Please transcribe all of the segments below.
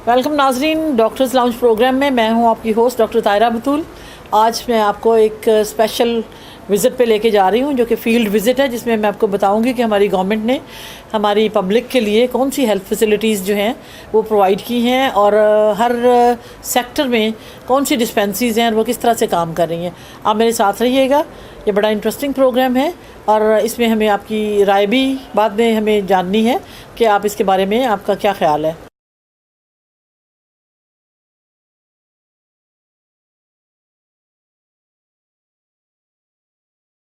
Welcome नाजरीन, doctors lounge programme में मैं हूं आपकी होस्ट डॉक्टर ताहिरा बतूल। आज मैं आपको एक स्पेशल विज़िट पे लेके जा रही हूं जो कि फ़ील्ड विज़िट है, जिसमें मैं आपको बताऊंगी कि हमारी गवर्नमेंट ने हमारी पब्लिक के लिए कौन सी हेल्थ फैसिलिटीज़ जो हैं वो प्रोवाइड की हैं और हर सेक्टर में कौन सी डिस्पेंसरीज़ हैं और वो किस तरह से काम कर रही हैं। आप मेरे साथ रहिएगा, ये बड़ा इंटरेस्टिंग प्रोग्राम है और इसमें हमें आपकी राय भी बाद में हमें जाननी है कि आप इसके बारे में आपका क्या ख्याल है।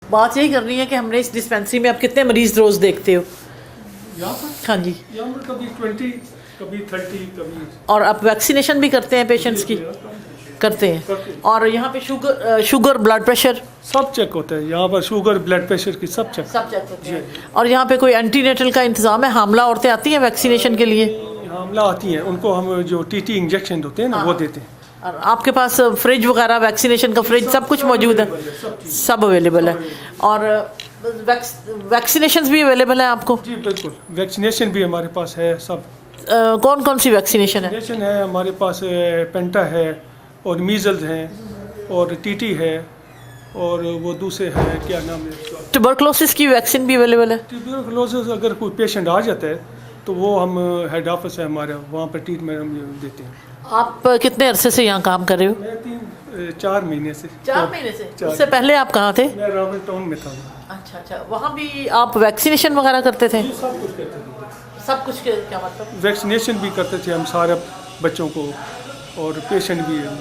बात यही करनी है कि हमने इस डिस्पेंसरी में आप कितने मरीज़ रोज़ देखते हो? हाँ जी, यहाँ पर कभी 20, कभी 30, कभी। और आप वैक्सीनेशन भी करते हैं पेशेंट्स की? करते हैं। और यहाँ पे शुगर ब्लड प्रेशर सब चेक होता है। यहाँ पर शुगर ब्लड प्रेशर की सब चेक होते हैं। और यहाँ पे कोई एंटीनेटल का इंतज़ाम है? हामला औरतें आती हैं वैक्सीनेशन के लिए? हामला आती हैं, उनको हम जो टीटी इंजेक्शन होते हैं ना वो देते हैं। और आपके पास फ्रिज वगैरह, वैक्सीनेशन का फ्रिज सब कुछ मौजूद है? सब अवेलेबल है। और वैक्सीनेशन भी अवेलेबल है आपको? जी बिल्कुल, वैक्सीनेशन भी हमारे पास है सब। कौन कौन सी वैक्सीनेशन है? वैक्सीनेशन है हमारे पास, पेंटा है और मीजल्स हैं और टीटी है और वो दूसरे हैं, क्या नाम है, ट्यूबरकुलोसिस की वैक्सीन भी अवेलेबल है? ट्यूबरकुलोसिस अगर कोई पेशेंट आ जाता है तो वो हम हेड ऑफिस है हमारा, वहाँ पर ट्रीटमेंट हम देते हैं। आप कितने अरसे से यहाँ काम कर रहे हो? मैं 4 महीने से। 4 महीने से? उससे पहले आप कहाँ थे? मैं रावल टाउन में था। अच्छा अच्छा, वहाँ भी आप वैक्सीनेशन वगैरह करते थे? सब कुछ करते थे। सब कुछ क्या मतलब? वैक्सीनेशन भी करते थे हम सारे बच्चों को और पेशेंट भी है।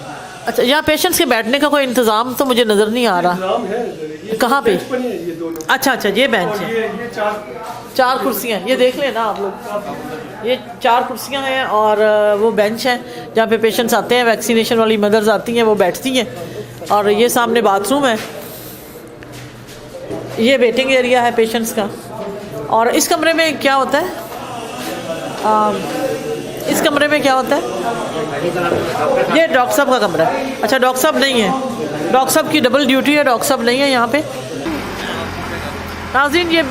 अच्छा, यहाँ पेशेंट्स के बैठने का कोई इंतज़ाम तो मुझे नज़र नहीं आ रहा। है कहाँ पे? ये दोनों। अच्छा अच्छा, ये बेंच है। ये 4 कुर्सियाँ, ये देख लेना आप लोग, ये 4 कुर्सियाँ हैं और वो बेंच है जहाँ पे पेशेंट्स आते हैं, वैक्सीनेशन वाली मदर्स आती हैं, वो बैठती हैं। और ये सामने बाथरूम है, ये वेटिंग एरिया है पेशेंट्स का। और इस कमरे में क्या होता है? इस कमरे में क्या होता है? ये डॉक्टर साहब का कमरा है। अच्छा, डॉक्टर साहब नहीं है, डॉक्टर साहब की डबल ड्यूटी है, डॉक्टर साहब नहीं है यहाँ पे। नाज़रीन, ये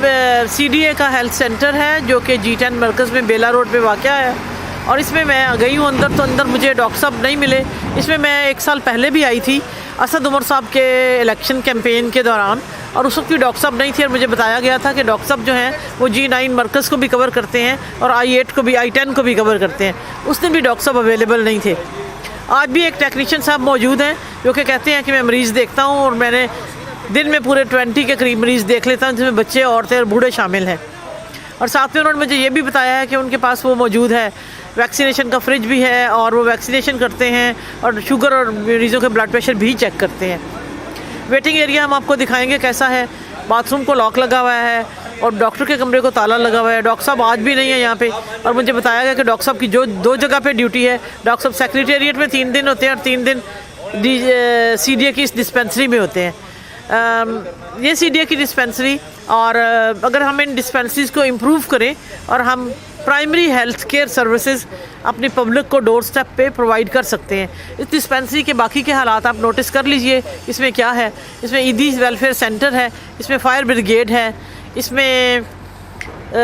CDA का हेल्थ सेंटर है जो कि G10 मरकज़ में बेला रोड पे वाक़या है। और इसमें मैं गई हूँ अंदर, तो अंदर मुझे डॉक्टर साहब नहीं मिले। इसमें मैं 1 साल पहले भी आई थी असद उमर साहब के इलेक्शन कैंपेन के दौरान, और उस वक्त भी डॉक्टर साहब नहीं थे और मुझे बताया गया था कि डॉक्टर साहब जो हैं वो G9 मरकज़ को भी कवर करते हैं और I8 को भी, I10 को भी कवर करते हैं। उस दिन भी डॉक्टर साहब अवेलेबल नहीं थे। आज भी एक टेक्नीशियन साहब मौजूद हैं जो कि कहते हैं कि मैं मरीज़ देखता हूँ और मैंने दिन में पूरे 20 के करीब मरीज़ देख लेता हूँ, जिसमें बच्चे, औरतें और बूढ़े शामिल हैं। और साथ में उन्होंने मुझे ये भी बताया है कि उनके पास वो मौजूद है, वैक्सीनेशन का फ्रिज भी है और वो वैक्सीनेशन करते हैं और शुगर और मरीज़ों के ब्लड प्रेशर भी चेक करते हैं। वेटिंग एरिया हम आपको दिखाएंगे कैसा है। बाथरूम को लॉक लगा हुआ है और डॉक्टर के कमरे को ताला लगा हुआ है। डॉक्टर साहब आज भी नहीं है यहाँ पे। और मुझे बताया गया कि डॉक्टर साहब की जो 2 जगह पे ड्यूटी है, डॉक्टर साहब सेक्रेटेरिएट में 3 दिन होते हैं और 3 दिन CDA की इस डिस्पेंसरी में होते हैं। ये CDA की डिस्पेंसरी, और अगर हम इन डिस्पेंसरीज़ को इम्प्रूव करें और हम प्राइमरी हेल्थ केयर सर्विसेज अपनी पब्लिक को डोर स्टेप पे प्रोवाइड कर सकते हैं। इस डिस्पेंसरी के बाकी के हालात आप नोटिस कर लीजिए। इसमें क्या है? इसमें ईदी वेलफेयर सेंटर है, इसमें फायर ब्रिगेड है, इसमें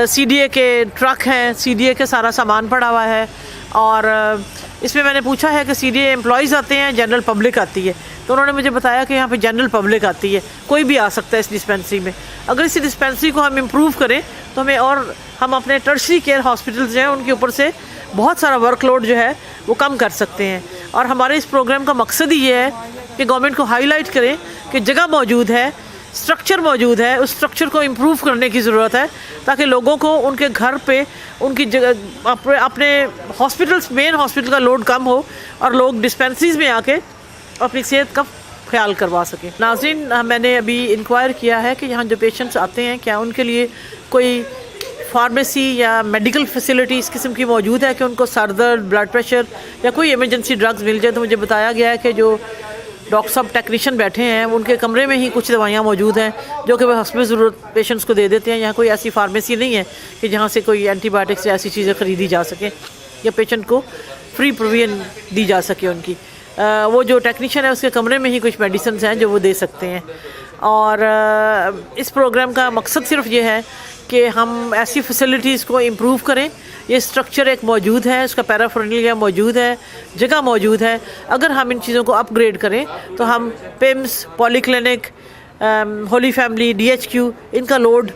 CDA के ट्रक हैं, CDA के सारा सामान पड़ा हुआ है। और इसमें मैंने पूछा है कि CDA एम्प्लॉयज़ आते हैं, जनरल पब्लिक आती है, तो उन्होंने मुझे बताया कि यहाँ पे जनरल पब्लिक आती है, कोई भी आ सकता है इस डिस्पेंसरी में। अगर इस डिस्पेंसरी को हम इम्प्रूव करें तो हमें, और हम अपने टर्शरी केयर हॉस्पिटल्स जो हैं उनके ऊपर से बहुत सारा वर्कलोड जो है वो कम कर सकते हैं। और हमारे इस प्रोग्राम का मकसद ही ये है कि गवर्नमेंट को हाईलाइट करें कि जगह मौजूद है, स्ट्रक्चर मौजूद है, उस स्ट्रक्चर को इम्प्रूव करने की ज़रूरत है ताकि लोगों को उनके घर पे उनकी जगह अपने हॉस्पिटल्स, मेन हॉस्पिटल का लोड कम हो और लोग डिस्पेंसरीज़ में आके अपनी सेहत का ख्याल करवा सकें। नाज़रीन, मैंने अभी इंक्वायर किया है कि यहाँ जो पेशेंट्स आते हैं क्या उनके लिए कोई फार्मेसी या मेडिकल फैसिलिटी इस किस्म की मौजूद है कि उनको सर दर्द, ब्लड प्रेशर या कोई इमरजेंसी ड्रग्स मिल जाए। तो मुझे बताया गया है कि जो डॉक्टर साहब टेक्नीशियन बैठे हैं उनके कमरे में ही कुछ दवाइयाँ मौजूद हैं जो कि वह हस्ब ज़रूरत पेशेंट्स को दे देते हैं। यहाँ कोई ऐसी फार्मेसी नहीं है कि जहाँ से कोई एंटीबायोटिक्स या ऐसी चीज़ें ख़रीदी जा सकें या पेशेंट को फ्री प्रोविजन दी जा सके उनकी। वो जो टेक्नीशियन है उसके कमरे में ही कुछ मेडिसिन हैं जो वो दे सकते हैं। और इस प्रोग्राम का मकसद सिर्फ ये है کہ ہم ایسی فیسلٹیز کو امپروو کریں. یہ اسٹرکچر ایک موجود ہے, اس کا پیرافرنلیا موجود ہے, جگہ موجود ہے. اگر ہم ان چیزوں کو اپ گریڈ کریں تو ہم پیمس, پولی کلینک, ہولی فیملی, DHQ, ان کا لوڈ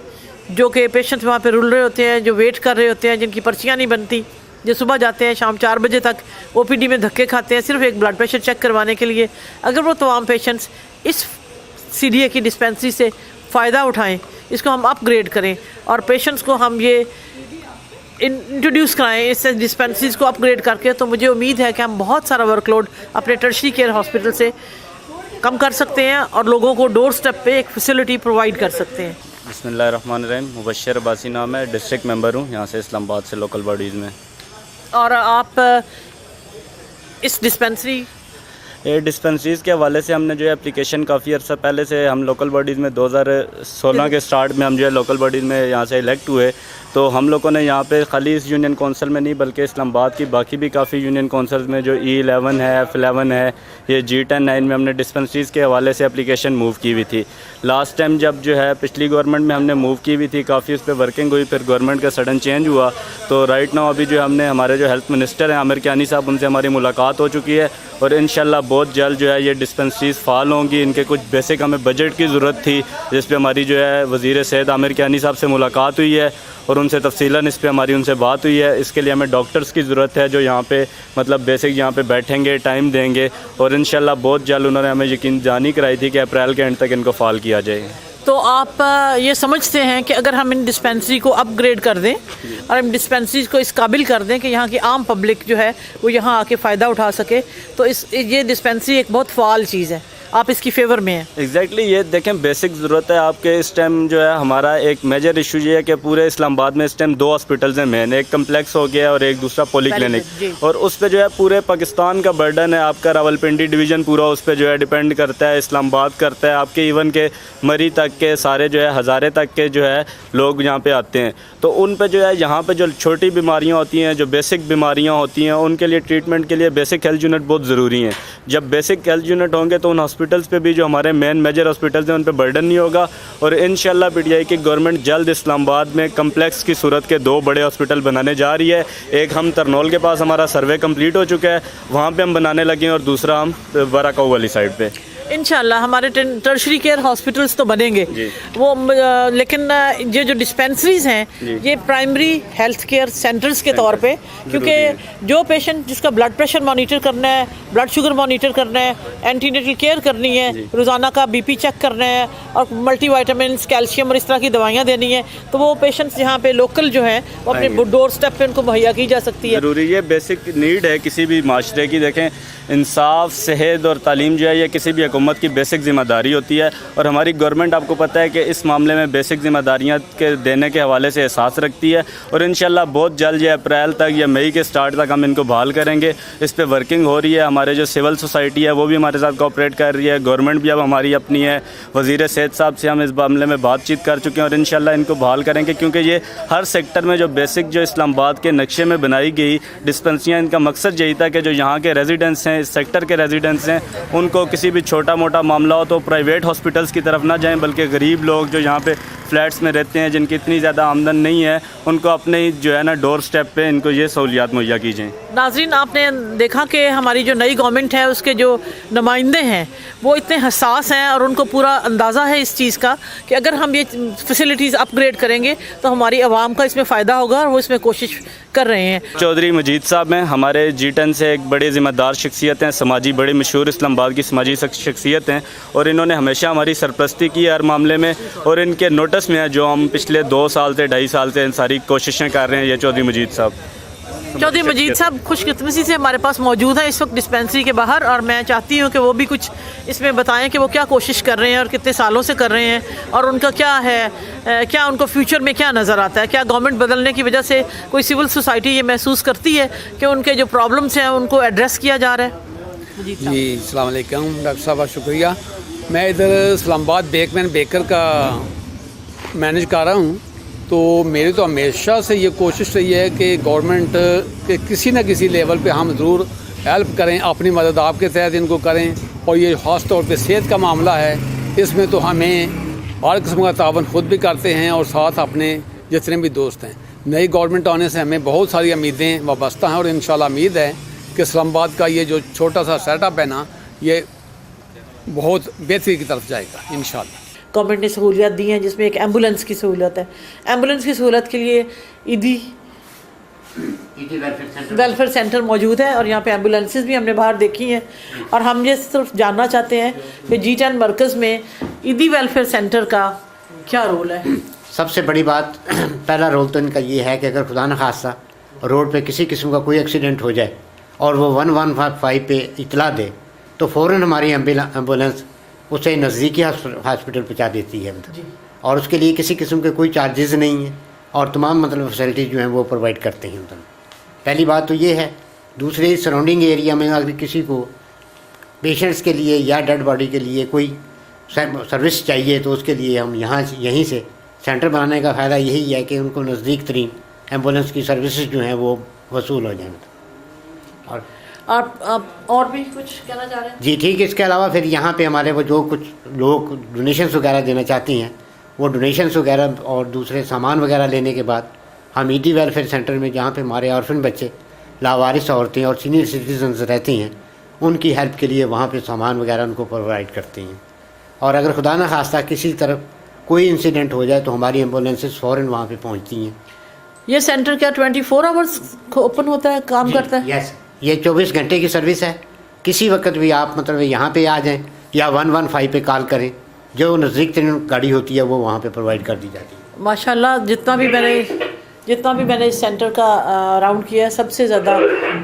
جو کہ پیشنٹ وہاں پہ رل رہے ہوتے ہیں, جو ویٹ کر رہے ہوتے ہیں, جن کی پرچیاں نہیں بنتی, جو صبح جاتے ہیں شام 4 بجے تک OPD میں دھکے کھاتے ہیں صرف ایک بلڈ پریشر چیک کروانے کے لیے. اگر وہ تمام پیشنٹس اس CDA کی ڈسپینسری سے فائدہ اٹھائیں, اس کو ہم اپ گریڈ کریں اور پیشنٹس کو ہم یہ انٹروڈیوس کرائیں اس ڈسپینسریز کو اپ گریڈ کر کے, تو مجھے امید ہے کہ ہم بہت سارا ورک لوڈ اپنے ٹرشری کیئر ہاسپٹل سے کم کر سکتے ہیں اور لوگوں کو ڈور سٹیپ پہ ایک فیسلٹی پرووائڈ کر سکتے ہیں. بسم اللہ الرحمن الرحیم. مبشر عباسی نام ہے, ڈسٹرکٹ ممبر ہوں یہاں سے اسلام آباد سے لوکل باڈیز میں. اور آپ اس ڈسپینسریز کے حوالے سے ہم نے جو ہے اپلیکیشن کافی عرصہ پہلے سے ہم لوکل باڈیز میں 2016 کے سٹارٹ میں ہم جو ہے لوکل باڈیز میں یہاں سے الیکٹ ہوئے. تو ہم لوگوں نے یہاں پہ خالی اس یونین کونسل میں نہیں بلکہ اسلام آباد کی باقی بھی کافی یونین کونسلز میں جو E11 ہے, F11 ہے, یہ G10-9 میں ہم نے ڈسپینسریز کے حوالے سے اپلیکیشن موو کی ہوئی تھی. لاسٹ ٹائم جب جو ہے پچھلی گورنمنٹ میں ہم نے موو کی ہوئی تھی, کافی اس پہ ورکنگ ہوئی, پھر گورنمنٹ کا سڈن چینج ہوا. تو رائٹ ناؤ ابھی جو ہم نے ہمارے جو ہیلتھ منسٹر ہیں عامر کیانی صاحب, ان سے ہماری ملاقات ہو چکی ہے اور انشاءاللہ بہت جلد جو ہے یہ ڈسپینسریز فعال ہوں گی. ان کے کچھ بیسک ہمیں بجٹ کی ضرورت تھی جس پہ ہماری جو ہے وزیر صحت عامر کیانی صاحب سے ملاقات ہوئی ہے اور ان سے تفصیلاً اس پہ ہماری ان سے بات ہوئی ہے. اس کے لیے ہمیں ڈاکٹرز کی ضرورت ہے جو یہاں پہ مطلب بیسک یہاں پہ بیٹھیں گے, ٹائم دیں گے, اور انشاءاللہ بہت جلد انہوں نے ہمیں یقین دہانی کرائی تھی کہ اپریل کے اینڈ تک ان کو فعال کیا جائے. تو آپ یہ سمجھتے ہیں کہ اگر ہم ان ڈسپینسری کو اپ گریڈ کر دیں اور ہم ڈسپینسریز کو اس قابل کر دیں کہ یہاں کی عام پبلک جو ہے وہ یہاں آ کے فائدہ اٹھا سکے, تو یہ ڈسپینسری ایک بہت فعال چیز ہے, آپ اس کی فیور میں ہیں؟ ایگزیکٹلی یہ دیکھیں بیسک ضرورت ہے آپ کے. اس ٹائم جو ہے ہمارا ایک میجر ایشو یہ ہے کہ پورے اسلام آباد میں اس ٹائم 2 ہاسپٹلز ہیں مین, ایک کمپلیکس ہو گیا اور ایک دوسرا پولی کلینک, اور اس پہ جو ہے پورے پاکستان کا برڈن ہے. آپ کا راولپنڈی ڈویژن پورا اس پہ جو ہے ڈیپینڈ کرتا ہے, اسلام آباد کرتا ہے, آپ کے ایون کے مری تک کے سارے جو ہے ہزارے تک کے جو ہے لوگ یہاں پہ آتے ہیں. تو ان پہ جو ہے یہاں پہ جو چھوٹی بیماریاں ہوتی ہیں, جو بیسک بیماریاں ہوتی ہیں, ان کے لیے ٹریٹمنٹ کے لیے بیسک ہیلتھ یونٹ بہت ضروری ہیں. جب بیسک ہیلتھ یونٹ ہوں گے تو ان ہاسپٹلس پہ بھی جو ہمارے مین میجر ہاسپٹلز ہیں ان پہ برڈن نہیں ہوگا, اور انشاءاللہ PTI کی گورنمنٹ جلد اسلام آباد میں کمپلیکس کی صورت کے 2 بڑے ہاسپٹل بنانے جا رہی ہے. ایک ہم ترنول کے پاس ہمارا سروے کمپلیٹ ہو چکا ہے, وہاں پہ ہم بنانے لگے ہیں, اور دوسرا ہم وراکاؤ والی سائڈ پہ. انشاءاللہ ہمارے ٹرشری کیئر ہاسپٹلس تو بنیں گے وہ, لیکن یہ جو ڈسپینسریز ہیں یہ پرائمری ہیلتھ کیئر سینٹرز کے طور پہ, کیونکہ جو پیشنٹ جس کا بلڈ پریشر مانیٹر کرنا ہے, بلڈ شوگر مانیٹر کرنا ہے, اینٹی نیٹل کیئر کرنی ہے, روزانہ کا BP چیک کرنا ہے, اور ملٹی وائٹامنس, کیلشیم اور اس طرح کی دوائیاں دینی ہیں, تو وہ پیشنٹس یہاں پہ لوکل جو ہیں وہ اپنے ڈور سٹیپ پہ ان کو مہیا کی جا سکتی ہے. ضروری یہ بیسک نیڈ ہے کسی بھی معاشرے کی. دیکھیں انصاف, صحت اور تعلیم جو ہے یہ کسی بھی حکومت کی بیسک ذمہ داری ہوتی ہے, اور ہماری گورنمنٹ آپ کو پتہ ہے کہ اس معاملے میں بیسک ذمہ داریاں کے دینے کے حوالے سے احساس رکھتی ہے, اور انشاءاللہ بہت جلد یہ اپریل تک یا مئی کے سٹارٹ تک ہم ان کو بحال کریں گے. اس پہ ورکنگ ہو رہی ہے, ہمارے جو سول سوسائٹی ہے وہ بھی ہمارے ساتھ کوآپریٹ کر رہی ہے, گورنمنٹ بھی اب ہماری اپنی ہے. وزیر صحت صاحب سے ہم اس معاملے میں بات چیت کر چکے ہیں, اور انشاءاللہ ان کو بحال کریں گے, کیونکہ یہ ہر سیکٹر میں جو بیسک جو اسلام آباد کے نقشے میں بنائی گئی ڈسپینسریاں, ان کا مقصد یہی تھا کہ جو یہاں کے ریزیڈنٹس ہیں, اس سیکٹر کے ریزیڈنٹس ہیں, ان کو کسی بھی چھوٹا موٹا معاملہ ہو تو پرائیویٹ ہاسپٹلس کی طرف نہ جائیں, بلکہ غریب لوگ جو یہاں پہ فلیٹس میں رہتے ہیں, جن کی اتنی زیادہ آمدن نہیں ہے, ان کو اپنے ہی جو ہے نا ڈور سٹیپ پہ ان کو یہ سہولیات مہیا کی جائیں. ناظرین, آپ نے دیکھا کہ ہماری جو نئی گورنمنٹ ہے اس کے جو نمائندے ہیں وہ اتنے حساس ہیں, اور ان کو پورا اندازہ ہے اس چیز کا کہ اگر ہم یہ فیسلٹیز اپ گریڈ کریں گے تو ہماری عوام کا اس میں فائدہ ہوگا, اور وہ اس میں کوشش کر رہے ہیں. چودھری مجید صاحب ہیں ہمارے G10 سے ایک بڑے ذمہ دار شخصیت ہیں, سماجی بڑے مشہور اسلام آباد کی سماجی شخصیت ہیں, اور انہوں نے ہمیشہ ہماری سرپرستی کی ہر معاملے میں, اور ان کے نوٹس میں ہے جو ہم پچھلے 2 سال سے 2.5 سال سے ان ساری کوششیں کر رہے ہیں. یہ چودھری مجید صاحب خوش قسمتی سے ہمارے پاس موجود ہیں اس وقت ڈسپینسری کے باہر, اور میں چاہتی ہوں کہ وہ بھی کچھ اس میں بتائیں کہ وہ کیا کوشش کر رہے ہیں اور کتنے سالوں سے کر رہے ہیں, اور ان کا کیا ہے, کیا ان کو فیوچر میں کیا نظر آتا ہے. کیا گورنمنٹ بدلنے کی وجہ سے کوئی سول سوسائٹی یہ محسوس کرتی ہے کہ ان کے جو پرابلمس ہیں ان کو ایڈریس کیا جا رہا ہے؟ جی السلام علیکم ڈاکٹر صاحب, شکریہ. میں ادھر اسلام آباد بیکر کا مینیج کر رہا ہوں, تو میری تو ہمیشہ سے یہ کوشش رہی ہے کہ گورنمنٹ کے کسی نہ کسی لیول پہ ہم ضرور ہیلپ کریں, اپنی مدد آپ کے تحت ان کو کریں. اور یہ خاص طور پہ صحت کا معاملہ ہے, اس میں تو ہمیں ہر قسم کا تعاون خود بھی کرتے ہیں, اور ساتھ اپنے जितने भी दोस्त हैं। नई गवर्नमेंट आने से हमें बहुत सारी उम्मीदें वाबस्ता हैं और इंशाल्लाह उम्मीद है कि इस्लामाबाद का ये जो छोटा सा सेटअप है ना, ये बहुत बेहतरी की तरफ जाएगा इंशाल्लाह। गवर्नमेंट ने सहूलियत दी हैं, जिसमें एक एम्बुलेंस की सहूलत है। एम्बुलेंस की सहूलत के लिए ईदी वेलफेयर सेंटर मौजूद है और यहाँ पे एम्बुलेंसेस भी हमने बाहर देखी हैं। और हम ये सिर्फ जानना चाहते हैं कि G10 मरकज़ में ईदी वेलफेयर सेंटर का क्या रोल है। सबसे बड़ी बात, पहला रोल तो इनका ये है कि अगर खुदा न खास्ता रोड पे किसी किस्म का कोई एक्सीडेंट हो जाए और वो 115 पे इतला दे तो फ़ौरन हमारी एम्बुलेंस उसे नज़दीकी हॉस्पिटल पहुँचा देती है। और उसके लिए किसी किस्म के कोई चार्जेस नहीं है और तमाम मतलब फैसिलिटीज़ जो हैं वो प्रोवाइड करते हैं। पहली बात तो ये है। दूसरे, सराउंडिंग एरिया में अगर किसी को पेशेंट्स के लिए या डेड बॉडी के लिए कोई सर्विस चाहिए तो उसके लिए हम यहीं से सेंटर बनाने का फ़ायदा यही है कि उनको नज़दीक तरीन एम्बुलेंस की सर्विसेज जो हैं वो वसूल हो जाएँ। और आप और भी कुछ कहना चाह रहे हैं? जी ठीक है। इसके अलावा फिर यहाँ पे हमारे वो जो कुछ लोग डोनेशंस वगैरह देना चाहती हैं, वो डोनेशंस वगैरह और दूसरे सामान वगैरह लेने के बाद हम ईदी वेलफेयर सेंटर में, जहाँ पे हमारे ऑर्फन बच्चे, लावारिस औरतें और सीनियर सिटीजन्स रहती हैं, उनकी हेल्प के लिए वहाँ पे सामान वगैरह उनको प्रोवाइड करते हैं। और अगर खुदा न खास्ता किसी तरफ कोई इंसिडेंट हो जाए तो हमारी एम्बुलेंसेस फ़ौरन वहाँ पे पहुँचती हैं। ये सेंटर क्या 24 आवर्स ओपन होता है, काम करता है? यस, ये 24 घंटे की सर्विस है। किसी वक्त भी आप मतलब यहाँ पे आ जाएं या 115 पे कॉल करें, जो नज़दीक तरीन गाड़ी होती है वो वहाँ पे प्रोवाइड कर दी जाती है। माशाल्लाह, जितना भी मैंने इस सेंटर का राउंड किया है, सबसे ज़्यादा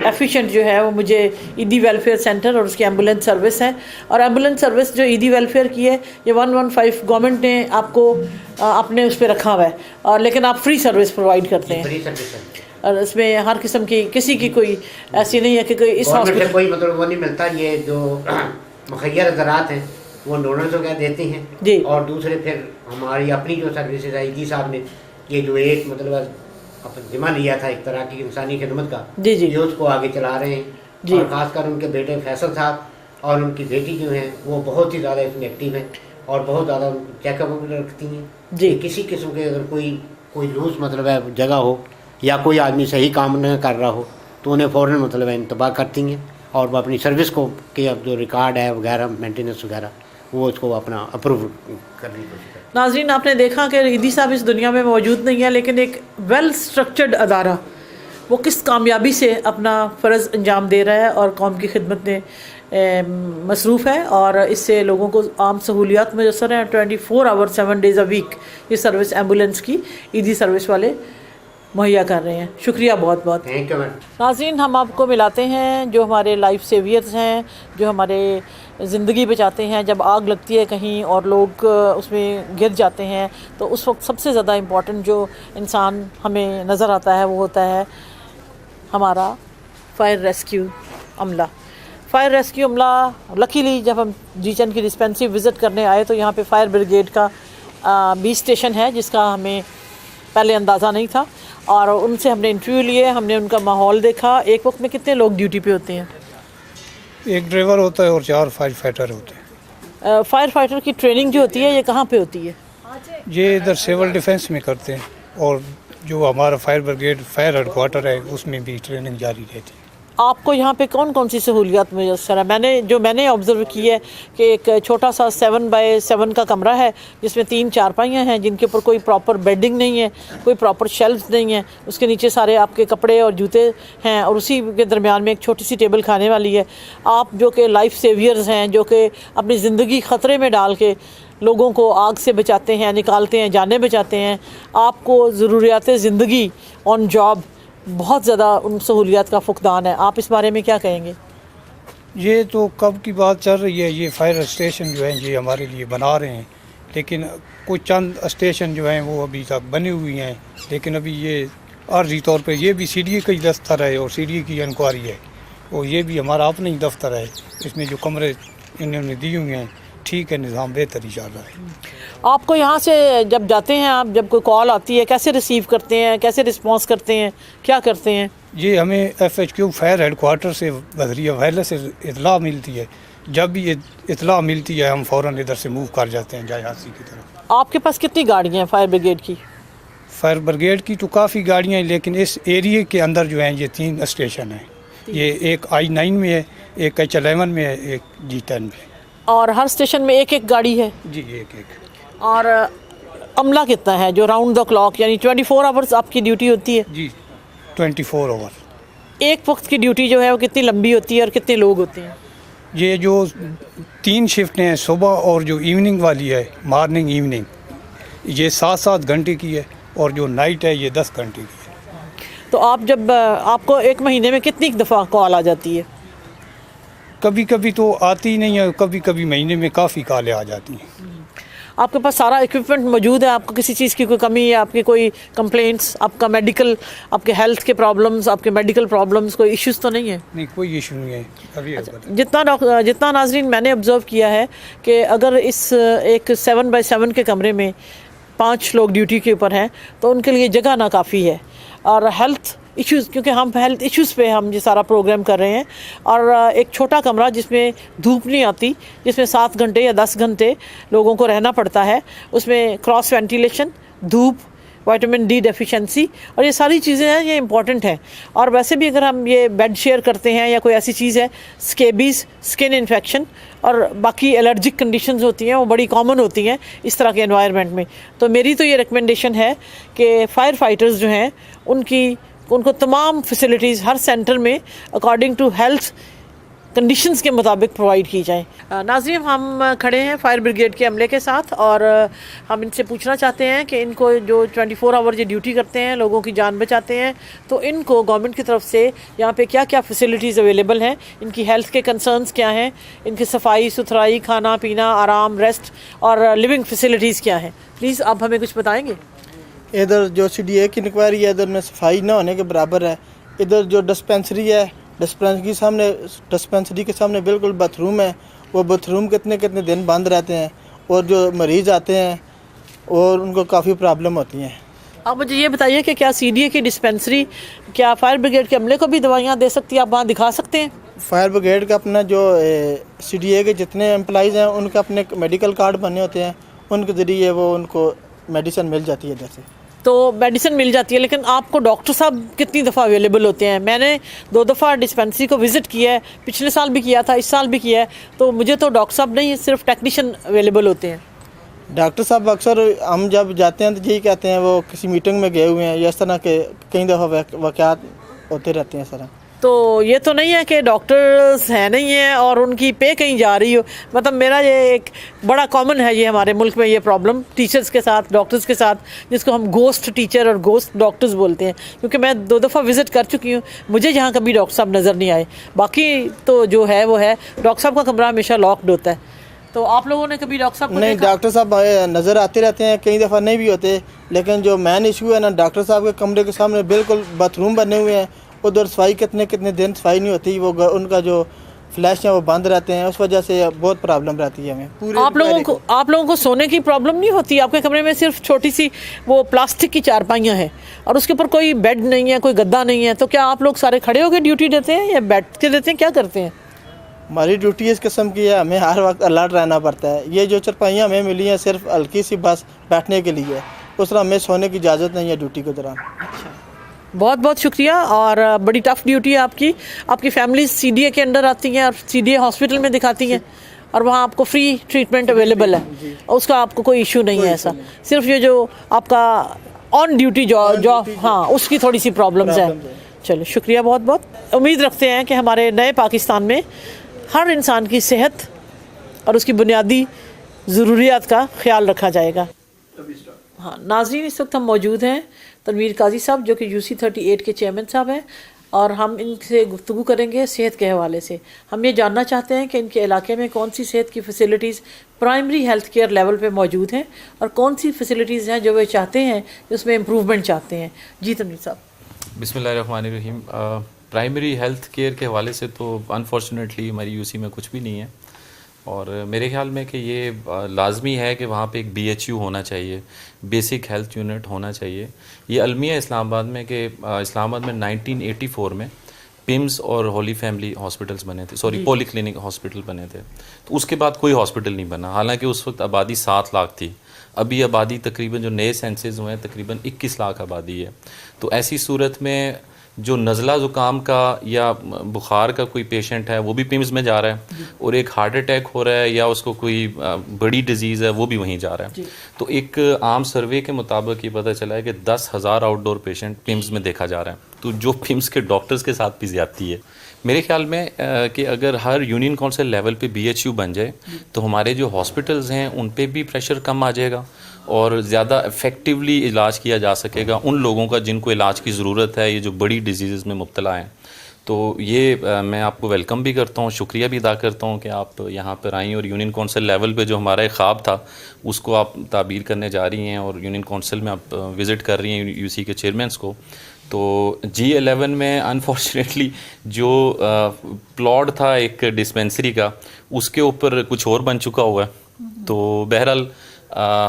एफिशिएंट जो है वो मुझे ईदी वेलफेयर सेंटर और उसकी एम्बुलेंस सर्विस है। और एम्बुलेंस सर्विस जो ईदी वेलफेयर की है, ये 115 गवर्नमेंट ने आपको अपने उस पर रखा हुआ है, और लेकिन आप फ्री सर्विस प्रोवाइड करते हैं। फ्री सर्विस है और इसमें हर किस्म की किसी की कोई ऐसी नहीं है कि कोई इस हॉस्पिटल कोई मतलब वो नहीं मिलता। ये जो मुखैर ज़रात हैं वो डोनर्स वगैरह देती हैं जी। और दूसरे फिर हमारी अपनी जो सर्विसेज आई जी साहब ने ये जो एक मतलब जिम्मा लिया था एक तरह की इंसानी खिदमत का, जी जी, ये उसको आगे चला रहे हैं जी। और ख़ासकर उनके बेटे फैसल साहब और उनकी बेटी जो हैं वो बहुत ही ज़्यादा इसमें एक्टिव हैं और बहुत ज़्यादा चेकअप वगैरह रखती हैं जी। किसी किस्म के अगर कोई लूज मतलब है जगह हो या कोई आदमी सही काम न कर रहा हो तो उन्हें फ़ौरन मतलब है इंतबाह करती हैं और वो अपनी सर्विस को के अब जो रिकॉर्ड है वगैरह मेंटेनेंस वगैरह वो उसको अपना अप्रूव करने की कोशिश करते हैं। नाज़रीन, आपने देखा कि ईदी साहब इस दुनिया में मौजूद नहीं है, लेकिन एक वेल स्ट्रक्चर्ड अदारा वो किस कामयाबी से अपना फ़र्ज़ अंजाम दे रहा है और कौम की खिदमत में मसरूफ़ है और इससे लोगों को आम सहूलियात मैसर हैं। 24 आवर 7 डेज़ अ वीक ये सर्विस एम्बुलेंस की ईदी सर्विस वाले मुहैया कर रहे हैं। शुक्रिया बहुत बहुत। Thank you ma'am. नाज़रीन, हम आपको मिलाते हैं जो हमारे लाइफ सेवियर्स हैं, जो हमारे ज़िंदगी बचाते हैं। जब आग लगती है कहीं और लोग उसमें गिर जाते हैं तो उस वक्त सबसे ज़्यादा इम्पॉर्टेंट जो इंसान हमें नज़र आता है वो होता है हमारा फायर रेस्क्यू अमला। फायर रेस्क्यू अमला, लकीली जब हम G10 की डिस्पेंसरी विज़िट करने आए तो यहाँ पे फायर ब्रिगेड का 20 स्टेशन है जिसका हमें पहले अंदाज़ा नहीं था और उनसे हमने इंटरव्यू लिए, हमने उनका माहौल देखा। एक वक्त में कितने लोग ड्यूटी पे होते हैं? एक ड्राइवर होता है और 4 फायर फाइटर होते हैं। फायर फाइटर की ट्रेनिंग जो होती है ये कहाँ पे होती है? ये इधर सिविल डिफेंस में करते हैं और जो हमारा फायर ब्रिगेड फायर हेडक्वार्टर है उसमें भी ट्रेनिंग जारी रहती है। आपको यहाँ पे कौन कौन सी सहूलियात मैसर है? मैंने ऑब्ज़र्व की है कि एक छोटा सा 7 बाय 7 का कमरा है जिसमें 3 चारपाइयाँ हैं जिनके ऊपर कोई प्रॉपर बेडिंग नहीं है, कोई प्रॉपर शेल्फ नहीं है, उसके नीचे सारे आपके कपड़े और जूते हैं और उसी के दरमियान में एक छोटी सी टेबल खाने वाली है। आप जो कि लाइफ सेवियर्स हैं, जो कि अपनी ज़िंदगी ख़तरे में डाल के लोगों को आग से बचाते हैं, निकालते हैं, जानें बचाते हैं, आपको ज़रूरियात ज़िंदगी ऑन जॉब बहुत ज़्यादा उन सहूलियात का फुकदान है। आप इस बारे में क्या कहेंगे? ये तो कब की बात चल रही है, ये फायर स्टेशन जो है ये हमारे लिए बना रहे हैं, लेकिन कुछ चंद स्टेशन जो हैं वो अभी तक बनी हुई हैं, लेकिन अभी ये आर्जी तौर पे ये भी CDA का ही दफ्तर है और CDA की इंक्वायरी है और ये भी हमारा अपना ही दफ्तर है। इसमें जो कमरे इन्होंने दिए हुए हैं ठीक है, निज़ाम बेहतर ही चल रहा है। आपको यहाँ से जब जाते हैं, आप जब कोई कॉल आती है कैसे रिसीव करते हैं, कैसे रिस्पॉन्स करते हैं, क्या करते हैं? ये हमें FHQ फायर हेडक्वार्टर से बजरिया वायरलेस से इतला मिलती है। जब भी ये इतला मिलती है हम फ़ौरन इधर से मूव कर जाते हैं जायासी की तरफ। आपके पास कितनी गाड़ियाँ हैं फायर ब्रिगेड की? फायर ब्रिगेड की तो काफ़ी गाड़ियाँ हैं, लेकिन इस एरिए के अंदर जो हैं ये 3 स्टेशन हैं। ये एक I9 में है, एक H11 में है, एक G10 में। और हर स्टेशन में एक एक गाड़ी है जी, एक। और अमला कितना है जो राउंड द क्लॉक यानी 24 आवर्स आपकी ड्यूटी होती है? जी, 24 आवर। एक वक्त की ड्यूटी जो है वो कितनी लंबी होती है और कितने लोग होते हैं? ये जो 3 शिफ्टें हैं, सुबह और जो इवनिंग वाली है, मॉर्निंग इवनिंग, ये 7-7 घंटे की है, और जो नाइट है ये 10 घंटे की है। तो आप जब आपको एक महीने में कितनी दफ़ा कॉल आ जाती है? कभी कभी तो आती ही नहीं है, कभी कभी महीने में काफ़ी कॉलें आ जाती हैं। आपके पास सारा इक्विपमेंट मौजूद है? आपको किसी चीज़ की कोई कमी है? आपकी कोई कंप्लेंट्स, आपका मेडिकल, आपके हेल्थ के प्रॉब्लम्स, आपके मेडिकल प्रॉब्लम्स, कोई इश्यूज़ तो नहीं है? नहीं, कोई इशू नहीं है अभी। जितना नाजरीन मैंने ऑब्ज़र्व किया है कि अगर इस एक 7x7 के कमरे में 5 लोग ड्यूटी के ऊपर हैं तो उनके लिए जगह ना काफ़ी है। और हेल्थ इश्यूज़, क्योंकि हम हेल्थ इश्यूज़ पे हम ये सारा प्रोग्राम कर रहे हैं, और एक छोटा कमरा जिसमें धूप नहीं आती, जिसमें 7 घंटे या 10 घंटे लोगों को रहना पड़ता है, उसमें क्रॉस वेंटिलेशन, धूप, विटामिन डी डेफिशिएंसी और ये सारी चीज़ें हैं, ये इंपॉर्टेंट हैं। और वैसे भी अगर हम ये बेड शेयर करते हैं या कोई ऐसी चीज़ है, स्केबीज़, स्किन इन्फेक्शन और बाकी एलर्जिक कंडीशंस होती हैं, वो बड़ी कॉमन होती हैं इस तरह के एनवायरनमेंट में। तो मेरी तो ये रिकमेंडेशन है कि फायर फाइटर्स जो हैं उनको तमाम फैसिलिटीज़ हर सेंटर में अकॉर्डिंग टू हेल्थ कंडीशंस के मुताबिक प्रोवाइड की जाएँ। नाज़रीन, हम खड़े हैं फायर ब्रिगेड के अमले के साथ और हम इनसे पूछना चाहते हैं कि इनको जो 24 आवर ये ड्यूटी करते हैं, लोगों की जान बचाते हैं, तो इनको गवर्नमेंट की तरफ से यहाँ पे क्या क्या फैसिलिटीज़ अवेलेबल हैं, इनकी हेल्थ के कंसर्न्स क्या हैं, इनकी सफाई सुथराई, खाना पीना, आराम, रेस्ट और लिविंग फैसिलिटीज़ क्या हैं। प्लीज़ आप हमें कुछ बताएँगे? इधर जो CDA की इंक्वायरी है, इधर में सफाई ना होने के बराबर है। इधर जो डिस्पेंसरी है, डिस्पेंसरी के सामने बिल्कुल बाथरूम है, वो बाथरूम कितने दिन बंद रहते हैं, और जो मरीज़ आते हैं और उनको काफ़ी प्रॉब्लम होती हैं। आप मुझे ये बताइए कि क्या CDA की डिस्पेंसरी क्या फायर ब्रिगेड के अमले को भी दवाइयाँ दे सकती है? आप वहाँ दिखा सकते हैं? फायर ब्रिगेड का अपना जो CDA के जितने एम्प्लॉइज़ हैं उनके अपने मेडिकल कार्ड बने होते हैं, उनके ज़रिए वो उनको मेडिसिन मिल जाती है। जैसे तो मेडिसिन मिल जाती है, लेकिन आपको डॉक्टर साहब कितनी दफ़ा अवेलेबल होते हैं? मैंने 2 दफ़ा डिस्पेंसरी को विज़िट किया है, पिछले साल भी किया था, इस साल भी किया है, तो मुझे तो डॉक्टर साहब नहीं, सिर्फ टेक्नीशियन अवेलेबल होते हैं। डॉक्टर साहब अक्सर हम जब जाते हैं तो यही कहते हैं वो किसी मीटिंग में गए हुए हैं, या इस तरह के कई दफ़ा वाक़यात होते रहते हैं सर। तो ये तो नहीं है कि डॉक्टर्स हैं नहीं है और उनकी पे कहीं जा रही हो? मतलब मेरा ये एक बड़ा कॉमन है ये हमारे मुल्क में ये प्रॉब्लम टीचर्स के साथ, डॉक्टर्स के साथ, जिसको हम गोस्ट टीचर और गोस्ट डॉक्टर्स बोलते हैं। क्योंकि मैं 2 दफ़ा विज़िट कर चुकी हूँ, मुझे यहाँ कभी डॉक्टर साहब नज़र नहीं आए। बाकी तो जो है वो है, डॉक्टर साहब का कमरा हमेशा लॉक्ड होता है। तो आप लोगों ने कभी डॉक्टर साहब को नहीं, डॉक्टर साहब नज़र आते रहते हैं, कई दफ़ा नहीं भी होते, लेकिन जो मेन इशू है ना, डॉक्टर साहब के कमरे के सामने बिल्कुल बाथरूम बने हुए हैं, उधर सफाई कितने दिन सफाई नहीं होती, वो उनका जो फ्लैश है वो बंद रहते हैं, उस वजह से बहुत प्रॉब्लम रहती है हमें। पूरे आप लोगों को सोने की प्रॉब्लम नहीं होती? आपके कमरे में सिर्फ छोटी सी वो प्लास्टिक की चारपाइयाँ हैं और उसके ऊपर कोई बेड नहीं है, कोई गद्दा नहीं है, तो क्या आप लोग सारे खड़े होकर ड्यूटी देते हैं या बैठ के देते हैं, क्या करते हैं? हमारी ड्यूटी इस किस्म की है, हमें हर वक्त अलर्ट रहना पड़ता है। ये जो चारपाइयाँ हमें मिली हैं सिर्फ हल्की सी बस बैठने के लिए है, उस तरह हमें सोने की इजाज़त नहीं है ड्यूटी के दौरान। बहुत बहुत शुक्रिया। और बड़ी टफ़ ड्यूटी है आपकी। आपकी फैमिली CDA के अंडर आती हैं और CDA हॉस्पिटल में दिखाती हैं और वहाँ आपको फ्री ट्रीटमेंट अवेलेबल है, और उसका आपको कोई इशू नहीं है ऐसा। सिर्फ ये जो आपका ऑन ड्यूटी जॉब हाँ, उसकी थोड़ी सी प्रॉब्लम्स है। चलो शुक्रिया बहुत बहुत। उम्मीद रखते हैं कि हमारे नए पाकिस्तान में हर इंसान की सेहत और उसकी बुनियादी ज़रूरियात का ख्याल रखा जाएगा। हाँ नाज़रीन, इस वक्त हम मौजूद हैं तनवीर काजी साहब जो कि UC 38 के चेयरमैन साहब हैं, और हम इनसे गुफ्तगू करेंगे सेहत के हवाले से। हम ये जानना चाहते हैं कि इनके इलाके में कौन सी सेहत की facilities primary health care level पे मौजूद हैं और कौन सी फ़ैसिलिटीज़ हैं जो वे चाहते हैं कि उसमें इम्प्रूवमेंट चाहते हैं। जी तनवीर साहब। बिस्मिल्लाहिर्रहमानिर्रहीम। प्राइमरी हेल्थ केयर के हवाले से तो अनफॉर्चुनेटली हमारी UC में कुछ भी नहीं है, और मेरे ख्याल में कि ये लाजमी है कि वहाँ पे एक BHU होना चाहिए, बेसिक हेल्थ यूनिट होना चाहिए। ये अलमिया इस्लामाबाद में कि इस्लामाबाद में 1984 में पिम्स और होली फैमिली हॉस्पिटल्स बने थे, सॉरी पॉली क्लिनिक हॉस्पिटल बने थे, तो उसके बाद कोई हॉस्पिटल नहीं बना, हालांकि उस वक्त आबादी 7 लाख थी। अभी आबादी तकरीबन जो नए सेंसेस हुए हैं तकरीबन 21 लाख आबादी है। तो ऐसी सूरत में जो नज़ला ज़ुकाम का या बुखार का कोई पेशेंट है वो भी पिम्स में जा रहा है, और एक हार्ट अटैक हो रहा है या उसको कोई बड़ी डिजीज़ है वो भी वहीं जा रहा है। तो एक आम सर्वे के मुताबिक ये पता चला है कि 10,000 आउटडोर पेशेंट पिम्स में देखा जा रहा है। तो जो पिम्स के डॉक्टर्स के साथ भी ज़्यादती है मेरे ख्याल में कि अगर हर यूनियन काउंसिल लेवल पे BHU बन जाए तो हमारे जो हॉस्पिटल्स हैं उन पे भी प्रेशर कम आ जाएगा और ज़्यादा इफ़ेक्टिवली इलाज किया जा सकेगा उन लोगों का जिनको इलाज की ज़रूरत है, ये जो बड़ी डिजीज़ में मुब्तला हैं। तो ये मैं आपको वेलकम भी करता हूँ, शुक्रिया भी अदा करता हूँ कि आप यहाँ पर आई और यूनियन काउंसिल लेवल पे जो हमारा एक ख्वाब था उसको आप ताबीर करने जा रही हैं और यूनियन काउंसिल में आप विज़िट कर रही हैं UC के चेयरमैन्स को। तो G11 में अनफॉर्चुनेटली जो प्लॉट था एक डिस्पेंसरी का उसके ऊपर कुछ और बन चुका हुआ है। तो बहरहाल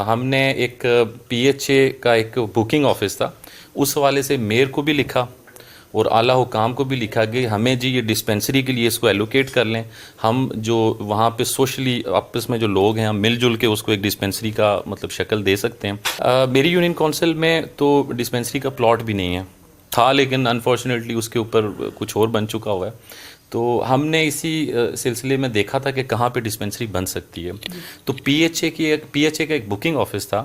हमने एक PHA का एक बुकिंग ऑफिस था, उस हवाले से मेयर को भी लिखा और आला हुकाम को भी लिखा कि हमें जी ये डिस्पेंसरी के लिए इसको एलोकेट कर लें, हम जो वहाँ पे सोशली आपस में जो लोग हैं हम मिलजुल के उसको एक डिस्पेंसरी का मतलब शक्ल दे सकते हैं। मेरी यूनियन काउंसिल में तो डिस्पेंसरी का प्लॉट भी नहीं है, था लेकिन अनफॉर्चुनेटली उसके ऊपर कुछ और बन चुका हुआ है। तो हमने इसी सिलसिले में देखा था कि कहाँ पे डिस्पेंसरी बन सकती है। तो PHA का एक बुकिंग ऑफिस था,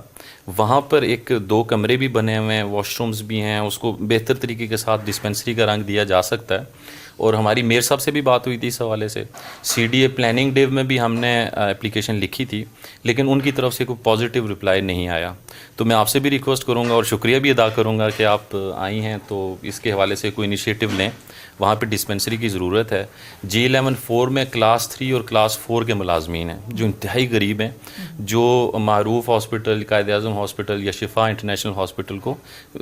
वहाँ पर 2 कमरे भी बने हुए हैं, वॉशरूम्स भी हैं, उसको बेहतर तरीके के साथ डिस्पेंसरी का रंग दिया जा सकता है। और हमारी मेयर साहब से भी बात हुई थी इस हवाले से, CDA प्लानिंग डेव में भी हमने एप्लीकेशन लिखी थी लेकिन उनकी तरफ से कोई पॉजिटिव रिप्लाई नहीं आया। तो मैं आपसे भी रिक्वेस्ट करूँगा और शुक्रिया भी अदा करूँगा कि आप आई हैं तो इसके हवाले से कोई इनिशिएटिव लें, वहाँ पे डिस्पेंसरी की ज़रूरत है। G11 4 में क्लास 3 और क्लास 4 के मुलाजमीन हैं जो इंतहाई गरीब हैं, जो मारूफ हॉस्पिटल, कायद-ए-आज़म हॉस्पिटल या शिफा इंटरनेशनल हॉस्पिटल को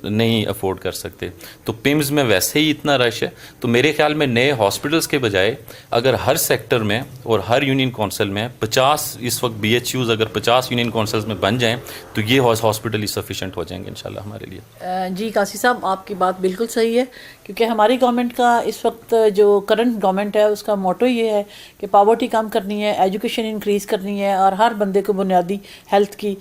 नहीं अफोर्ड कर सकते। तो पिम्स में वैसे ही इतना रश है, तो मेरे ख्याल में नए हॉस्पिटल्स के बजाय अगर हर सेक्टर में और हर यूनियन काउंसिल में 50 इस वक्त BHUs अगर 50 यूनियन काउंसिल्स में बन जाएँ तो ये हॉस्पिटल ही सफिशेंट हो जाएंगे इंशाल्लाह हमारे लिए। जी कासी साहब, आपकी बात बिल्कुल सही है, क्योंकि हमारी गवर्नमेंट का इस वक्त जो करंट गवर्नमेंट है उसका मोटो ये है कि पावर्टी कम करनी है, एजुकेशन इंक्रीज़ करनी है और हर बंदे को बुनियादी हेल्थ की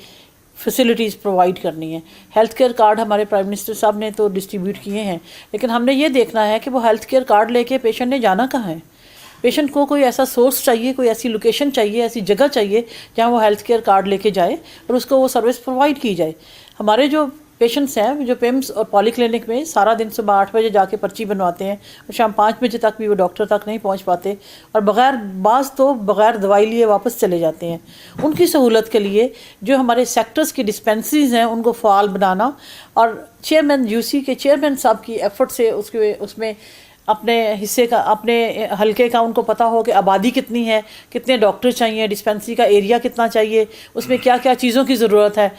फैसिलिटीज़ प्रोवाइड करनी है। हेल्थ केयर कार्ड हमारे प्राइम मिनिस्टर साहब ने तो डिस्ट्रीब्यूट किए हैं, लेकिन हमने ये देखना है कि वो हेल्थ केयर कार्ड लेके पेशेंट ने जाना कहाँ है। पेशेंट को कोई ऐसा सोर्स चाहिए, कोई ऐसी लोकेशन चाहिए, ऐसी जगह चाहिए जहाँ वो हेल्थ केयर कार्ड लेके जाए और उसको वो सर्विस प्रोवाइड की जाए। हमारे जो पेशेंट्स हैं जो पिम्स और पॉली क्लिनिक में सारा दिन सुबह 8 बजे जाके पर्ची बनवाते हैं और शाम 5 बजे तक भी वो डॉक्टर तक नहीं पहुंच पाते और बग़ैर दवाई लिए वापस चले जाते हैं। उनकी सहूलत के लिए जो हमारे सेक्टर्स की डिस्पेंसरीज हैं उनको फ़ाल बनाना और चेयरमैन UC के चेयरमैन साहब की एफर्ट से उसमें अपने हिस्से का, अपने हलके का उनको पता हो कि आबादी कितनी है, कितने डॉक्टर चाहिए, डिस्पेंसरी का एरिया कितना चाहिए, उसमें क्या क्या चीज़ों की ज़रूरत है।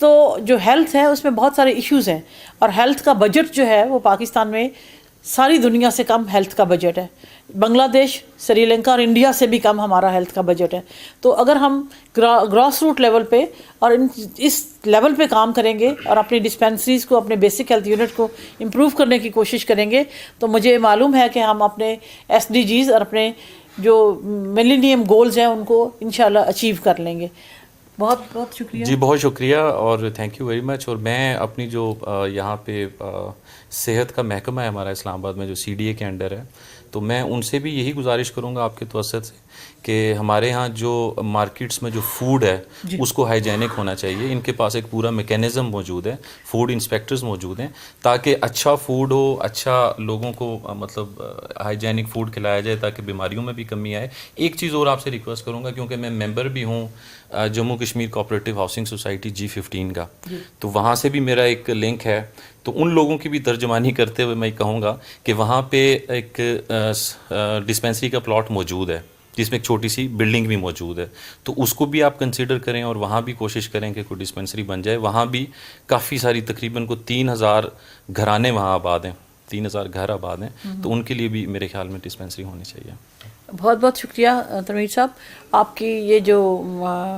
तो जो हेल्थ है उसमें बहुत सारे इश्यूज़ हैं और हेल्थ का बजट जो है वो पाकिस्तान में सारी दुनिया से कम हेल्थ का बजट है। बांग्लादेश, श्रीलंका और इंडिया से भी कम हमारा हेल्थ का बजट है। तो अगर हम ग्रॉस रूट लेवल पे और इस लेवल पे काम करेंगे और अपनी डिस्पेंसरीज़ को, अपने बेसिक हेल्थ यूनिट को इम्प्रूव करने की कोशिश करेंगे तो मुझे मालूम है कि हम अपने SDGs और अपने जो मिलेनियम गोल्स हैं उनको इंशाल्लाह अचीव कर लेंगे। बहुत बहुत शुक्रिया जी, बहुत शुक्रिया और थैंक यू वेरी मच। और मैं अपनी जो यहाँ पे सेहत का महकमा है हमारा इस्लामाबाद में जो CDA के अंडर है, तो मैं उनसे भी यही गुजारिश करूँगा आपके तवज्जुह से कि हमारे यहाँ जो मार्केट्स में जो फूड है उसको हाइजेनिक होना चाहिए। इनके पास एक पूरा मैकेनिज़्म मौजूद है, फूड इंस्पेक्टर्स मौजूद हैं, ताकि अच्छा फूड हो, अच्छा लोगों को मतलब हाइजेनिक फूड खिलाया जाए ताकि बीमारियों में भी कमी आए। एक चीज़ और आपसे रिक्वेस्ट करूँगा, क्योंकि मैं मेंबर भी हूँ Jammu Kashmir cooperative housing society G15 का, तो वहाँ से भी मेरा एक लिंक है, तो उन लोगों की भी तर्जमानी करते हुए मैं कहूँगा कि वहाँ पे एक डिस्पेंसरी का प्लॉट मौजूद है जिसमें एक छोटी सी बिल्डिंग भी मौजूद है, तो उसको भी आप कंसीडर करें और वहाँ भी कोशिश करें कि कोई डिस्पेंसरी बन जाए। वहाँ भी काफ़ी सारी तकरीबन को 3000 घराने वहाँ आबाद हैं, 3000 घर आबाद हैं, तो उनके लिए भी मेरे ख्याल में डिस्पेंसरी होनी चाहिए। बहुत बहुत शुक्रिया तनवीर साहब, आपकी ये जो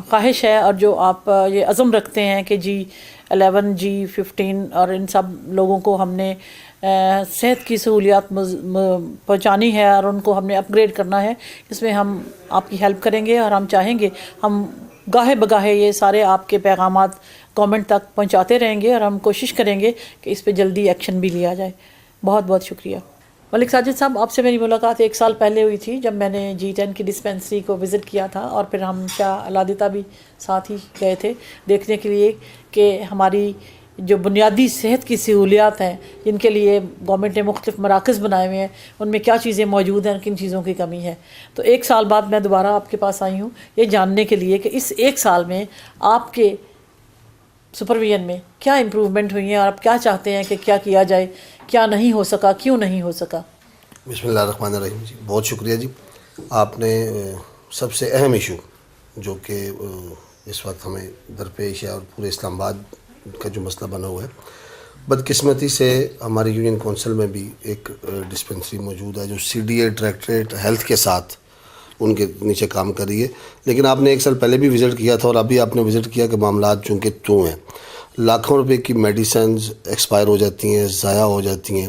ख्वाहिश है और जो आप ये अज़म रखते हैं कि G11 G15 और इन सब लोगों को हमने صحت کی سہولیات پہنچانی ہے اور ان کو ہم نے اپ گریڈ کرنا ہے. اس میں ہم آپ کی ہیلپ کریں گے اور ہم چاہیں گے ہم گاہے بگاہے یہ سارے آپ کے پیغامات گورنمنٹ تک پہنچاتے رہیں گے اور ہم کوشش کریں گے کہ اس پہ جلدی ایکشن بھی لیا جائے. بہت بہت شکریہ. ملک ساجد صاحب، آپ سے میری ملاقات 1 سال پہلے ہوئی تھی جب میں نے G10 کی ڈسپینسری کو وزٹ کیا تھا، اور پھر ہم شاہ علادتہ بھی ساتھ ہی گئے تھے دیکھنے کے لیے کہ ہماری جو بنیادی صحت کی سہولیات ہیں جن کے لیے گورنمنٹ نے مختلف مراکز بنائے ہوئے ہیں ان میں کیا چیزیں موجود ہیں، کن چیزوں کی کمی ہے. تو 1 سال بعد میں دوبارہ آپ کے پاس آئی ہوں یہ جاننے کے لیے کہ اس 1 سال میں آپ کے سپرویژن میں کیا امپروومنٹ ہوئی ہیں اور آپ کیا چاہتے ہیں کہ کیا کیا جائے، کیا نہیں ہو سکا، کیوں نہیں ہو سکا. بسم اللہ الرحمن الرحیم. جی بہت شکریہ جی. آپ نے سب سے اہم ایشو جو کہ اس وقت ہمیں درپیش ہے اور پورے اسلام آباد کا جو مسئلہ بنا ہوا ہے، بدقسمتی سے ہماری یونین کونسل میں بھی ایک ڈسپنسری موجود ہے جو CDA ڈائریکٹریٹ ہیلتھ کے ساتھ ان کے نیچے کام کر رہی ہے. لیکن آپ نے 1 سال پہلے بھی وزٹ کیا تھا اور ابھی آپ نے وزٹ کیا کہ معاملات چونکہ ہیں، لاکھوں روپے کی میڈیسنز ایکسپائر ہو جاتی ہیں، ضائع ہو جاتی ہیں،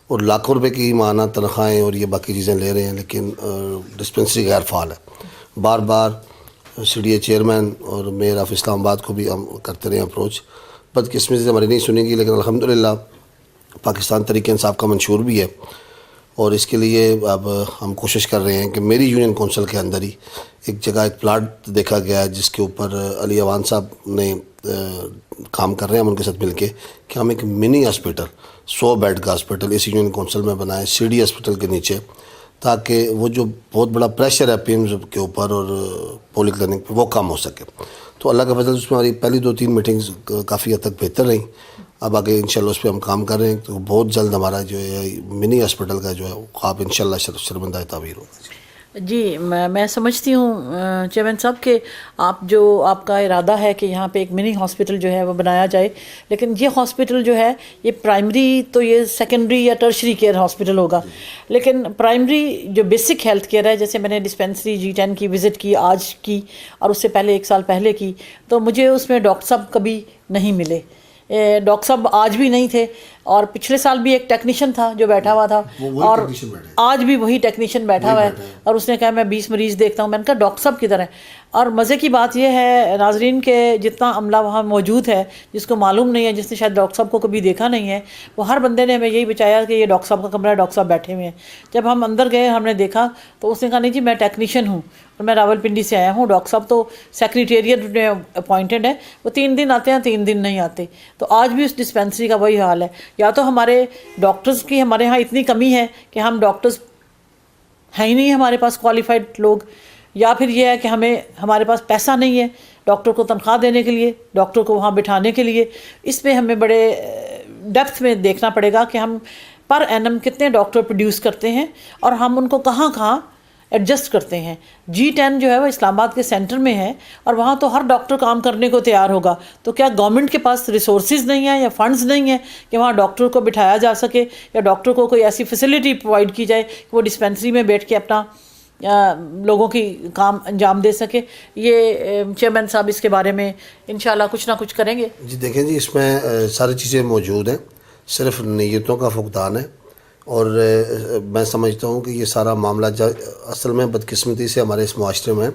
اور لاکھوں روپے کی ماہانہ تنخواہیں اور یہ باقی چیزیں لے رہے ہیں، لیکن ڈسپنسری غیر فعال ہے. بار بار CDA چیئرمین اور میئر آف اسلام آباد کو بھی ہم کرتے رہے اپروچ. بدقسمتی سے ہماری نہیں سنیں گی، لیکن الحمدللہ پاکستان تحریک انصاف کا منشور بھی ہے، اور اس کے لیے اب ہم کوشش کر رہے ہیں کہ میری یونین کونسل کے اندر ہی ایک جگہ ایک پلاٹ دیکھا گیا ہے جس کے اوپر علی اوان صاحب نے کام کر رہے ہیں ہم ان کے ساتھ مل کے کہ ہم ایک منی ہاسپٹل 100 بیڈ کا ہاسپٹل اس یونین کونسل میں بنائیں CD ہاسپٹل کے نیچے، تاکہ وہ جو بہت بڑا پریشر ہے PMs کے اوپر اور پولی کلینک پہ وہ کم ہو سکے. تو اللہ کا فضل اس میں ہماری پہلی 2-3 میٹنگز کافی حد تک بہتر رہیں. اب آگے انشاءاللہ اس پہ ہم کام کر رہے ہیں تو بہت جلد ہمارا جو ہے منی ہاسپٹل کا جو ہے خواب انشاءاللہ شرمندہ تعبیر ہوگا. جی میں سمجھتی ہوں چیئرمین صاحب کہ آپ کا ارادہ ہے کہ یہاں پہ ایک منی ہاسپٹل جو ہے وہ بنایا جائے، لیکن یہ ہاسپٹل جو ہے یہ پرائمری تو یہ سیکنڈری یا ٹرشری کیئر ہاسپٹل ہوگا، لیکن پرائمری جو بیسک ہیلتھ کیئر ہے، جیسے میں نے ڈسپینسری G10 کی وزٹ کی آج کی اور اس سے پہلے 1 سال پہلے کی، تو مجھے اس میں ڈاکٹر صاحب کبھی نہیں ملے. ڈاکٹر صاحب آج بھی نہیں تھے، اور پچھلے سال بھی ایک ٹیکنیشین تھا جو بیٹھا ہوا تھا، اور آج بھی وہی ٹیکنیشین بیٹھا ہوا ہے، اور اس نے کہا میں 20 مریض دیکھتا ہوں. میں نے کہا ڈاکٹر صاحب کدھر ہیں؟ اور مزے کی بات یہ ہے ناظرین کہ جتنا عملہ وہاں موجود ہے جس کو معلوم نہیں ہے، جس نے شاید ڈاکٹر صاحب کو کبھی دیکھا نہیں ہے، وہ ہر بندے نے ہمیں یہی بچایا کہ یہ ڈاکٹر صاحب کا کمرہ ہے، ڈاکٹر صاحب بیٹھے ہوئے ہیں. جب ہم اندر گئے ہم نے دیکھا تو اس نے کہا نہیں جی میں ٹیکنیشین ہوں اور میں راولپنڈی سے آیا ہوں، ڈاکٹر صاحب تو سیکریٹریٹ میں اپوائنٹڈ ہے، وہ 3 دن آتے ہیں 3 دن نہیں آتے. تو آج بھی اس ڈسپینسری کا وہی حال ہے. یا تو ہمارے ڈاکٹرز کی ہمارے ہاں اتنی کمی ہے کہ ہم ڈاکٹرز ہیں ہی نہیں ہمارے پاس کوالفائڈ لوگ، یا پھر یہ ہے کہ ہمارے پاس پیسہ نہیں ہے ڈاکٹر کو تنخواہ دینے کے لیے، ڈاکٹر کو وہاں بٹھانے کے لیے. اس پہ ہمیں بڑے ڈیپتھ میں دیکھنا پڑے گا کہ ہم پر اینم کتنے ڈاکٹر پروڈیوس کرتے ہیں اور ہم ان کو کہاں کہاں ایڈجسٹ کرتے ہیں. G10 جو ہے وہ اسلام آباد کے سینٹر میں ہے اور وہاں تو ہر ڈاکٹر کام کرنے کو تیار ہوگا. تو کیا گورنمنٹ کے پاس ریسورسز نہیں ہیں یا فنڈز نہیں ہیں کہ وہاں ڈاکٹر کو بٹھایا جا سکے، یا ڈاکٹر کو کوئی ایسی فیسلٹی پرووائڈ کی جائے کہ وہ ڈسپینسری میں بیٹھ کے اپنا لوگوں کی کام انجام دے سکے. یہ چیئرمین صاحب اس کے بارے میں انشاءاللہ کچھ نہ کچھ کریں گے. جی دیکھیں جی، اس میں ساری چیزیں موجود ہیں، صرف نیتوں کا فقدان ہے. اور میں سمجھتا ہوں کہ یہ سارا معاملہ اصل میں بدقسمتی سے ہمارے اس معاشرے میں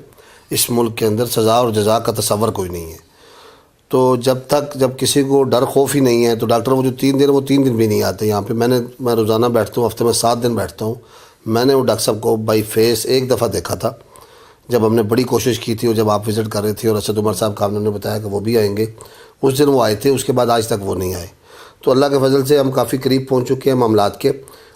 اس ملک کے اندر سزا اور جزا کا تصور کوئی نہیں ہے. تو جب کسی کو ڈر خوف ہی نہیں ہے تو ڈاکٹر وہ جو 3 دن وہ 3 دن بھی نہیں آتے یہاں پہ. میں روزانہ بیٹھتا ہوں، ہفتے میں 7 دن بیٹھتا ہوں. میں نے وہ ڈاکٹر صاحب کو بائی فیس ایک دفعہ دیکھا تھا جب ہم نے بڑی کوشش کی تھی، اور جب آپ وزٹ کر رہے تھے اور اسد عمر صاحب کا نے بتایا کہ وہ بھی آئیں گے، اس دن وہ آئے تھے، اس کے بعد آج تک وہ نہیں آئے. تو اللہ کے فضل سے ہم کافی قریب پہنچ چکے ہیں معاملات کے،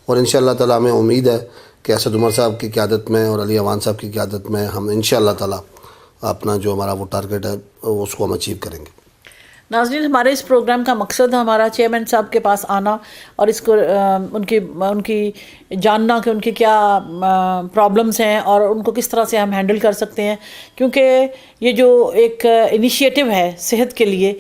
اور انشاءاللہ تعالیٰ ہمیں امید ہے کہ اسد عمر صاحب کی قیادت میں اور علی اوان صاحب کی قیادت میں ہم انشاءاللہ تعالیٰ اپنا جو ہمارا وہ ٹارگٹ ہے اس کو ہم اچیو کریں گے. ناظرین، ہمارے اس پروگرام کا مقصد ہمارا چیئرمین صاحب کے پاس آنا اور اس کو ان کی جاننا کہ ان کی کیا پرابلمز ہیں اور ان کو کس طرح سے ہم ہینڈل کر سکتے ہیں. کیونکہ یہ جو ایک انیشیٹو ہے صحت کے لیے،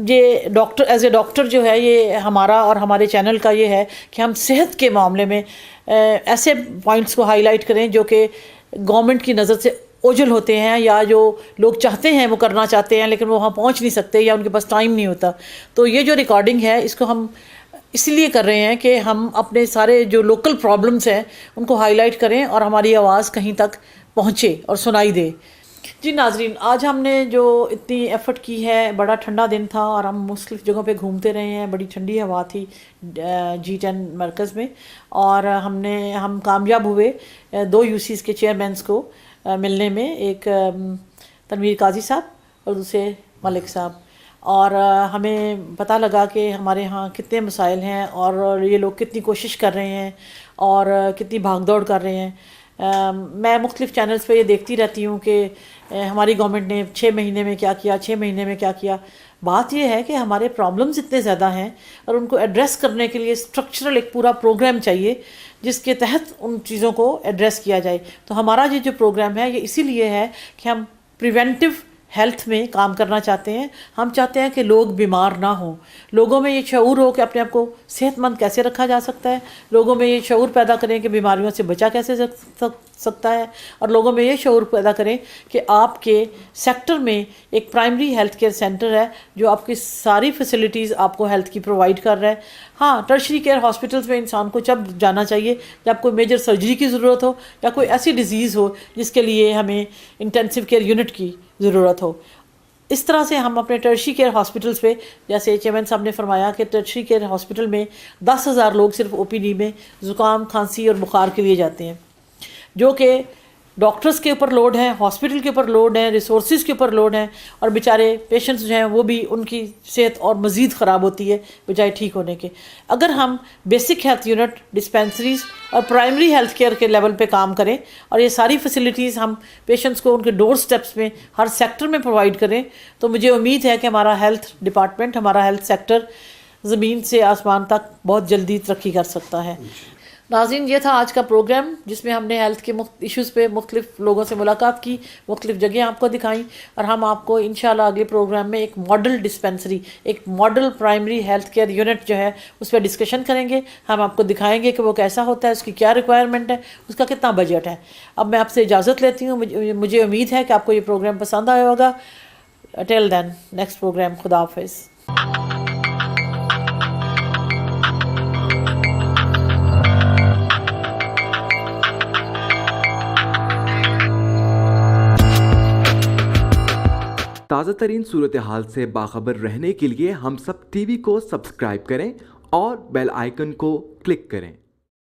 یہ ڈاکٹر ایز اے ڈاکٹر جو ہے یہ ہمارا اور ہمارے چینل کا یہ ہے کہ ہم صحت کے معاملے میں ایسے پوائنٹس کو ہائی لائٹ کریں جو کہ گورنمنٹ کی نظر سے اوجھل ہوتے ہیں، یا جو لوگ چاہتے ہیں وہ کرنا چاہتے ہیں لیکن وہ وہاں پہنچ نہیں سکتے یا ان کے پاس ٹائم نہیں ہوتا. تو یہ جو ریکارڈنگ ہے اس کو ہم اس لیے کر رہے ہیں کہ ہم اپنے سارے جو لوکل پرابلمس ہیں ان کو ہائی لائٹ کریں اور ہماری آواز کہیں تک پہنچے اور سنائی دے. جی ناظرین، آج ہم نے جو اتنی ایفرٹ کی ہے، بڑا ٹھنڈا دن تھا اور ہم مختلف جگہوں پہ گھومتے رہے ہیں، بڑی ٹھنڈی ہوا تھی G10 مرکز میں، اور ہم کامیاب ہوئے 2 UCs کے چیئرمینس کو ملنے میں، ایک تنویر قاضی صاحب اور دوسرے ملک صاحب، اور ہمیں پتہ لگا کہ ہمارے ہاں کتنے مسائل ہیں اور یہ لوگ کتنی کوشش کر رہے ہیں اور کتنی بھاگ دوڑ کر رہے ہیں. میں مختلف چینلز پہ یہ دیکھتی رہتی ہوں کہ ہماری گورنمنٹ نے 6 مہینے میں کیا کیا، 6 مہینے میں کیا کیا. بات یہ ہے کہ ہمارے پرابلمز اتنے زیادہ ہیں اور ان کو ایڈریس کرنے کے لیے اسٹرکچرل ایک پورا پروگرام چاہیے جس کے تحت ان چیزوں کو ایڈریس کیا جائے. تو ہمارا یہ جو پروگرام ہے یہ اسی لیے ہے کہ ہم پریونٹیو ہیلتھ میں کام کرنا چاہتے ہیں. ہم چاہتے ہیں کہ لوگ بیمار نہ ہوں، لوگوں میں یہ شعور ہو کہ اپنے آپ کو صحت مند کیسے رکھا جا سکتا ہے، لوگوں میں یہ شعور پیدا کریں کہ بیماریوں سے بچا کیسے سکتا ہے، اور لوگوں میں یہ شعور پیدا کریں کہ آپ کے سیکٹر میں ایک پرائمری ہیلتھ کیئر سینٹر ہے جو آپ کی ساری فیسلٹیز آپ کو ہیلتھ کی پرووائڈ کر رہا ہے. ہاں، ٹرشری کیئر ہاسپٹلس میں انسان کو جب جانا چاہیے جب کوئی میجر سرجری کی ضرورت ہو یا کوئی ایسی ڈیزیز ہو جس کے لیے ہمیں انٹینسیو کیئر یونٹ کی ضرورت ہو. اس طرح سے ہم اپنے ٹرشری کیئر ہاسپٹلس پہ، جیسے چیئرمین صاحب نے فرمایا کہ ٹرشری کیئر ہاسپٹل میں 10,000 لوگ صرف OPD میں زکام، کھانسی اور بخار کے لیے جاتے ہیں، جو کہ ڈاکٹرز کے اوپر لوڈ ہیں، ہاسپٹل کے اوپر لوڈ ہیں، ریسورسز کے اوپر لوڈ ہیں، اور بیچارے پیشنٹس جو ہیں وہ بھی ان کی صحت اور مزید خراب ہوتی ہے بجائے ٹھیک ہونے کے. اگر ہم بیسک ہیلتھ یونٹ، ڈسپینسریز اور پرائمری ہیلتھ کیئر کے لیول پہ کام کریں اور یہ ساری فیسلٹیز ہم پیشنٹس کو ان کے ڈور سٹیپس میں ہر سیکٹر میں پرووائڈ کریں تو مجھے امید ہے کہ ہمارا ہیلتھ ڈپارٹمنٹ، ہمارا ہیلتھ سیکٹر زمین سے آسمان تک بہت جلدی ترقی کر سکتا ہے. ناظرین، یہ تھا آج کا پروگرام جس میں ہم نے ہیلتھ کے ایشوز پہ مختلف لوگوں سے ملاقات کی، مختلف جگہیں آپ کو دکھائیں، اور ہم آپ کو انشاءاللہ اگلے پروگرام میں ایک ماڈل ڈسپینسری، ایک model primary health care unit جو ہے اس پہ ڈسکشن کریں گے. ہم آپ کو دکھائیں گے کہ وہ کیسا ہوتا ہے، اس کی کیا ریکوائرمنٹ ہے، اس کا کتنا بجٹ ہے. اب میں آپ سے اجازت لیتی ہوں. مجھے امید ہے کہ آپ کو یہ پروگرام پسند آیا ہوگا. ٹل دین نیکسٹ پروگرام. خدا حافظ. تازہ ترین صورتحال سے باخبر رہنے کے لیے HumSub.TV کو سبسکرائب کریں اور بیل آئیکن کو کلک کریں.